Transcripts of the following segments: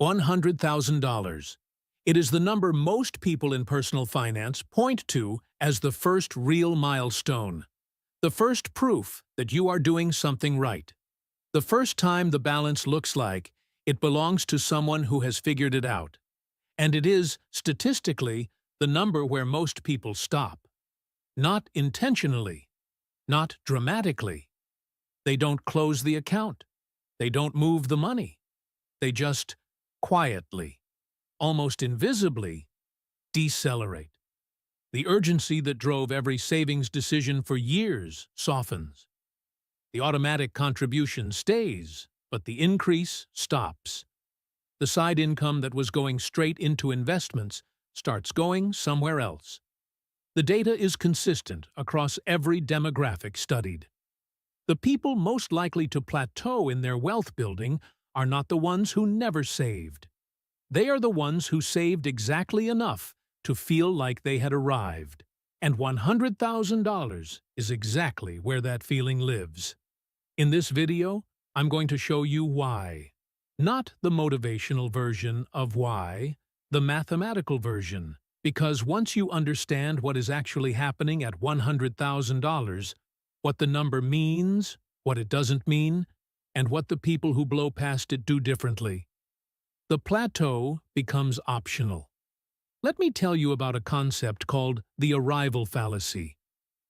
$100,000. It is the number most people in personal finance point to as the first real milestone. The first proof that you are doing something right. The first time the balance looks like it belongs to someone who has figured it out. And it is, statistically, the number where most people stop. Not intentionally. Not dramatically. They don't close the account. They don't move the money. They just quietly, almost invisibly, decelerate. The urgency that drove every savings decision for years softens. The automatic contribution stays, but the increase stops. The side income that was going straight into investments starts going somewhere else. The data is consistent across every demographic studied. The people most likely to plateau in their wealth building are not the ones who never saved. They are the ones who saved exactly enough to feel like they had arrived. And $100,000 is exactly where that feeling lives. In this video, I'm going to show you why. Not the motivational version of why, the mathematical version. Because once you understand what is actually happening at $100,000, what the number means, what it doesn't mean, and what the people who blow past it do differently, the plateau becomes optional. Let me tell you about a concept called the arrival fallacy.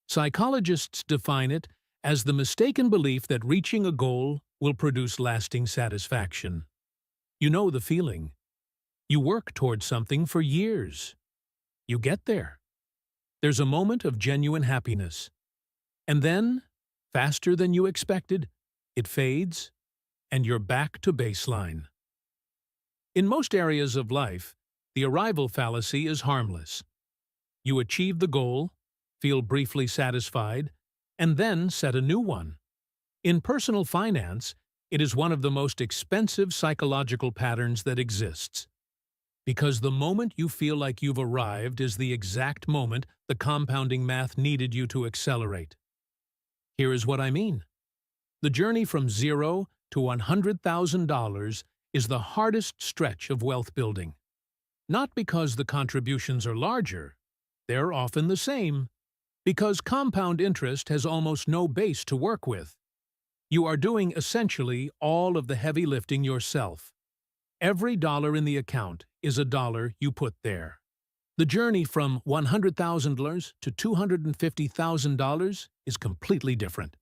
Psychologists define it as the mistaken belief that reaching a goal will produce lasting satisfaction. You know the feeling. You work towards something for years. You get there. There's a moment of genuine happiness. And then, faster than you expected, it fades, and you're back to baseline. In most areas of life, the arrival fallacy is harmless. You achieve the goal, feel briefly satisfied, and then set a new one. In personal finance, it is one of the most expensive psychological patterns that exists. Because the moment you feel like you've arrived is the exact moment the compounding math needed you to accelerate. Here is what I mean. The journey from $0 to $100,000 is the hardest stretch of wealth building. Not because the contributions are larger, they're often the same. Because compound interest has almost no base to work with. You are doing essentially all of the heavy lifting yourself. Every dollar in the account is a dollar you put there. The journey from $100,000 to $250,000 is completely different.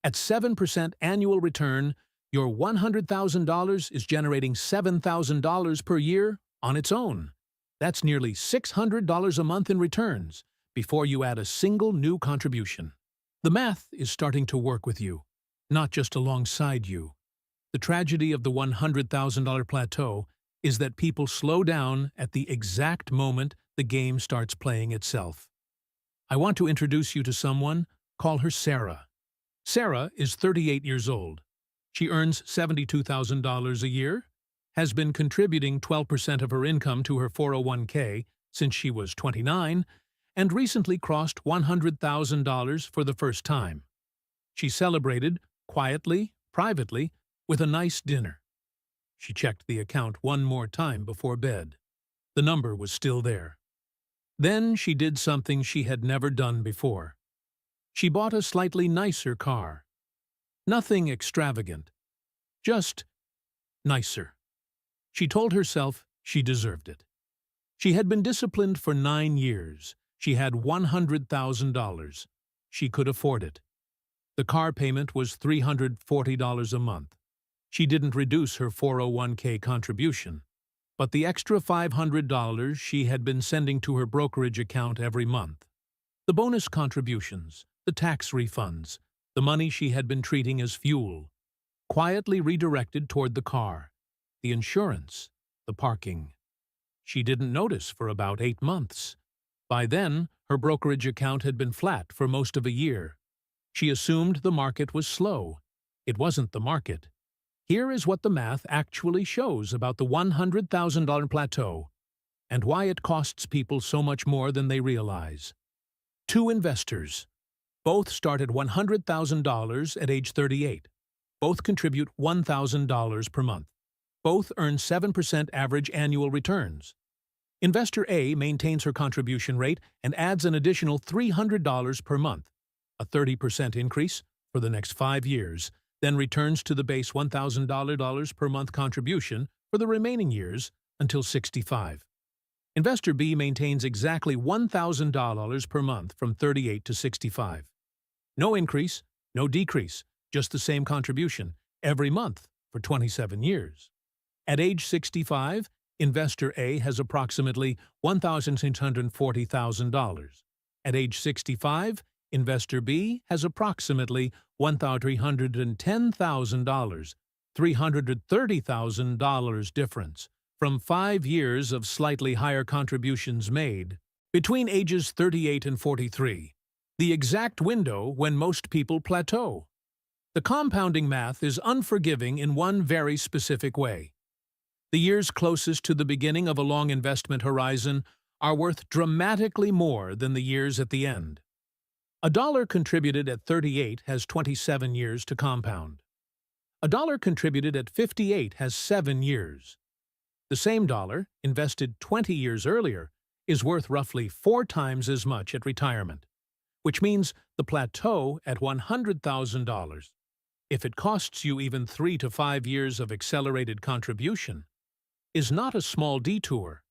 At 7% annual return, your $100,000 is generating $7,000 per year on its own. That's nearly $600 a month in returns before you add a single new contribution. The math is starting to work with you, not just alongside you. The tragedy of the $100,000 plateau is that people slow down at the exact moment the game starts playing itself. I want to introduce you to someone. Call her Sarah. Sarah is 38 years old. She earns $72,000 a year, has been contributing 12% of her income to her 401k since she was 29, and recently crossed $100,000 for the first time. She celebrated, quietly, privately, with a nice dinner. She checked the account one more time before bed. The number was still there. Then she did something she had never done before. She bought a slightly nicer car. Nothing extravagant, just nicer. She told herself she deserved it. She had been disciplined for 9 years. She had $100,000. She could afford it. The car payment was $340 a month. She didn't reduce her 401k contribution, but the extra $500 she had been sending to her brokerage account every month. The bonus contributions, the tax refunds, the money she had been treating as fuel, quietly redirected toward the car, the insurance, the parking. She didn't notice for about 8 months. By then, her brokerage account had been flat for most of a year. She assumed the market was slow. It wasn't the market. Here is what the math actually shows about the $100,000 plateau and why it costs people so much more than they realize. 2 investors. Both start at $100,000 at age 38. Both contribute $1,000 per month. Both earn 7% average annual returns. Investor A maintains her contribution rate and adds an additional $300 per month, a 30% increase for the next 5 years, then returns to the base $1,000 per month contribution for the remaining years until 65. Investor B maintains exactly $1,000 per month from 38 to 65. No increase, no decrease, just the same contribution every month for 27 years. At age 65, Investor A has approximately $1,640,000. At age 65, Investor B has approximately $1,310,000, $330,000 difference from 5 years of slightly higher contributions made. Between ages 38 and 43, the exact window when most people plateau. The compounding math is unforgiving in one very specific way. The years closest to the beginning of a long investment horizon are worth dramatically more than the years at the end. A dollar contributed at 38 has 27 years to compound. A dollar contributed at 58 has 7 years. The same dollar, invested 20 years earlier, is worth roughly 4 times as much at retirement, which means the plateau at $100,000. If it costs you even 3 to 5 years of accelerated contribution, is not a small detour.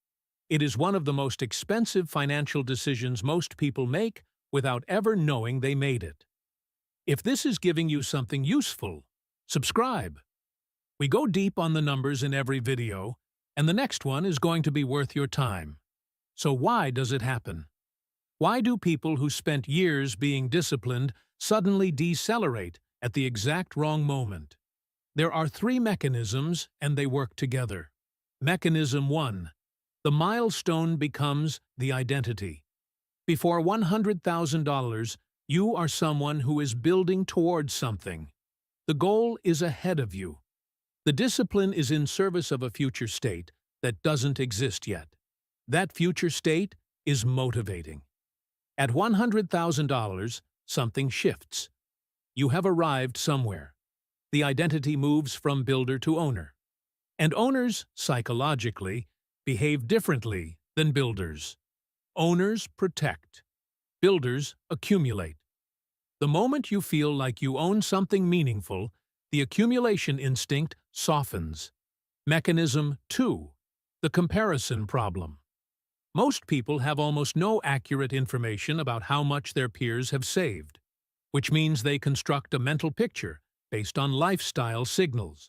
It is one of the most expensive financial decisions most people make without ever knowing they made it. If this is giving you something useful, subscribe. We go deep on the numbers in every video, and the next one is going to be worth your time. So why does it happen? Why do people who spent years being disciplined suddenly decelerate at the exact wrong moment? There are 3 mechanisms, and they work together. Mechanism 1. The milestone becomes the identity. Before $100,000, you are someone who is building towards something. The goal is ahead of you. The discipline is in service of a future state that doesn't exist yet. That future state is motivating. At $100,000, something shifts. You have arrived somewhere. The identity moves from builder to owner. And owners, psychologically, behave differently than builders. Owners protect. Builders accumulate. The moment you feel like you own something meaningful, the accumulation instinct softens. Mechanism 2. The comparison problem. Most people have almost no accurate information about how much their peers have saved, which means they construct a mental picture based on lifestyle signals.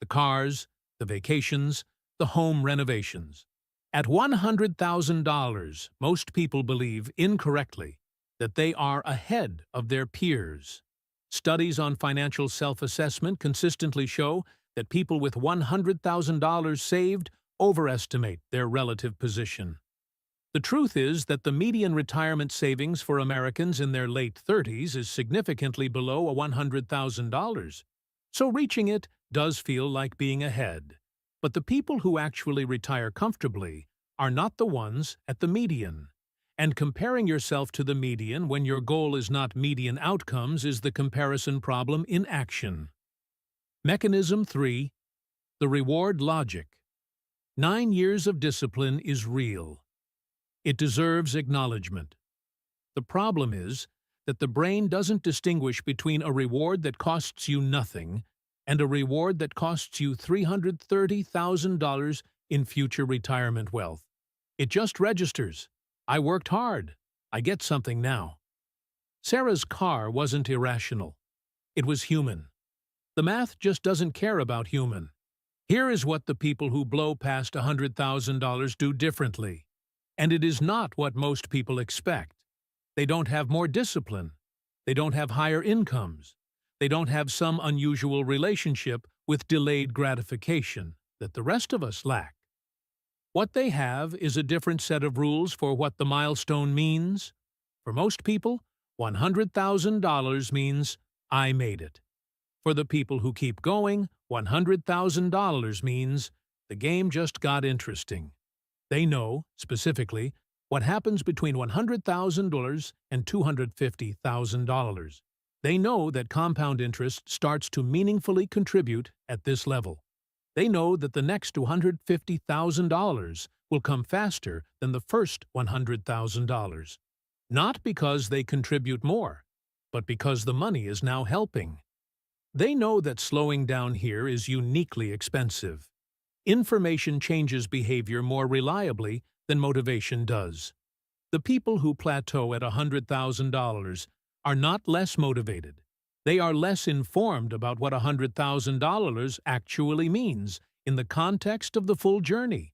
The cars, the vacations, the home renovations. At $100,000, most people believe incorrectly that they are ahead of their peers. Studies on financial self-assessment consistently show that people with $100,000 saved overestimate their relative position. The truth is that the median retirement savings for Americans in their late 30s is significantly below $100,000. So reaching it does feel like being ahead. But the people who actually retire comfortably are not the ones at the median. And comparing yourself to the median when your goal is not median outcomes is the comparison problem in action. Mechanism 3. The reward logic. 9 years of discipline is real. It deserves acknowledgement. The problem is that the brain doesn't distinguish between a reward that costs you nothing and a reward that costs you $330,000 in future retirement wealth. It just registers. I worked hard. I get something now. Sarah's car wasn't irrational. It was human. The math just doesn't care about human. Here is what the people who blow past $100,000 do differently. And it is not what most people expect. They don't have more discipline. They don't have higher incomes. They don't have some unusual relationship with delayed gratification that the rest of us lack. What they have is a different set of rules for what the milestone means. For most people, $100,000 means, I made it. For the people who keep going, $100,000 means, the game just got interesting. They know, specifically, what happens between $100,000 and $250,000. They know that compound interest starts to meaningfully contribute at this level. They know that the next $250,000 will come faster than the first $100,000. Not because they contribute more, but because the money is now helping. They know that slowing down here is uniquely expensive. Information changes behavior more reliably than motivation does. The people who plateau at $100,000 are not less motivated. They are less informed about what $100,000 actually means in the context of the full journey.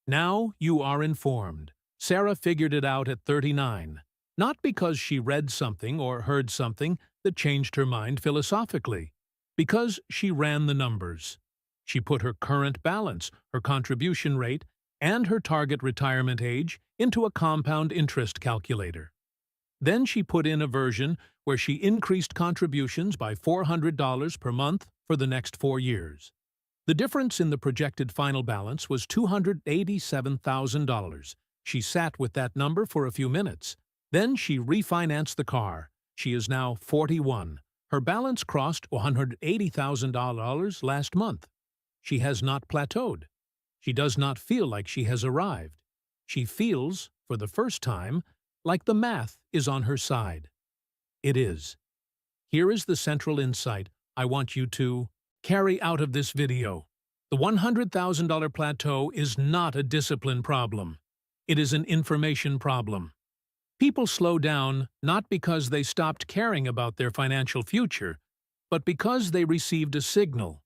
Now you are informed. Sarah figured it out at 39, not because she read something or heard something that changed her mind philosophically, because she ran the numbers. She put her current balance, her contribution rate, and her target retirement age into a compound interest calculator. Then she put in a version where she increased contributions by $400 per month for the next 4 years. The difference in the projected final balance was $287,000. She sat with that number for a few minutes. Then she refinanced the car. She is now 41. Her balance crossed $180,000 last month. She has not plateaued. She does not feel like she has arrived. She feels, for the first time, like the math is on her side. It is. Here is the central insight I want you to carry out of this video. The $100,000 plateau is not a discipline problem. It is an information problem. People slow down not because they stopped caring about their financial future, but because they received a signal.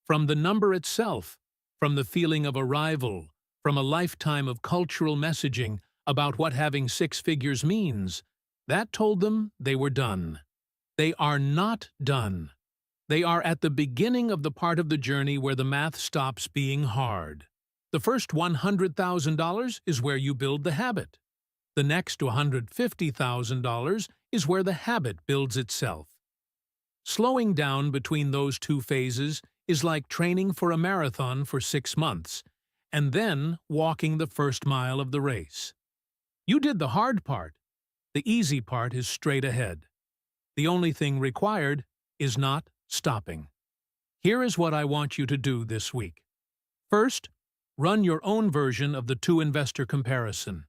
From the number itself, from the feeling of arrival, from a lifetime of cultural messaging about what having 6 figures means, that told them they were done. They are not done. They are at the beginning of the part of the journey where the math stops being hard. The first $100,000 is where you build the habit. The next $150,000 is where the habit builds itself. Slowing down between those two phases is like training for a marathon for 6 months, and then walking the first mile of the race. You did the hard part. The easy part is straight ahead. The only thing required is not stopping. Here is what I want you to do this week. First, run your own version of the two-investor comparison.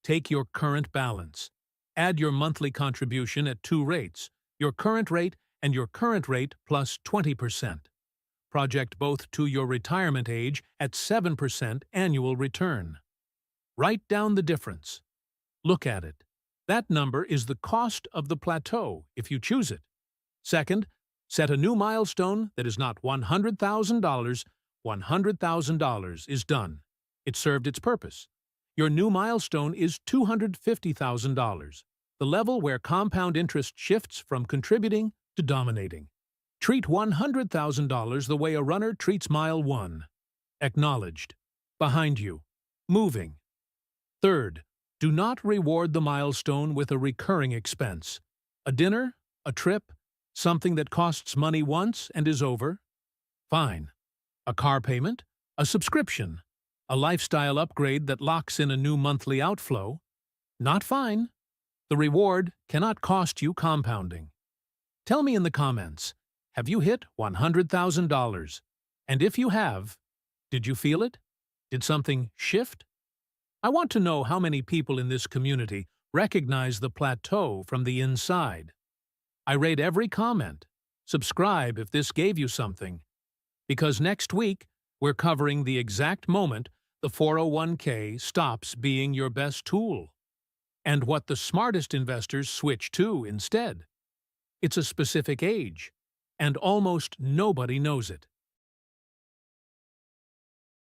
Take your current balance. Add your monthly contribution at 2 rates, your current rate and your current rate plus 20%. Project both to your retirement age at 7% annual return. Write down the difference. Look at it. That number is the cost of the plateau if you choose it. Second, set a new milestone that is not $100,000. $100,000 is done. It served its purpose. Your new milestone is $250,000, the level where compound interest shifts from contributing to dominating. Treat $100,000 the way a runner treats mile 1. Acknowledged. Behind you. Moving. Third, do not reward the milestone with a recurring expense. A dinner, a trip, something that costs money once and is over? Fine. A car payment, a subscription, a lifestyle upgrade that locks in a new monthly outflow? Not fine. The reward cannot cost you compounding. Tell me in the comments, have you hit $100,000? And if you have, did you feel it? Did something shift? I want to know how many people in this community recognize the plateau from the inside. I rate every comment. Subscribe if this gave you something. Because next week, we're covering the exact moment the 401k stops being your best tool, and what the smartest investors switch to instead. It's a specific age, and almost nobody knows it.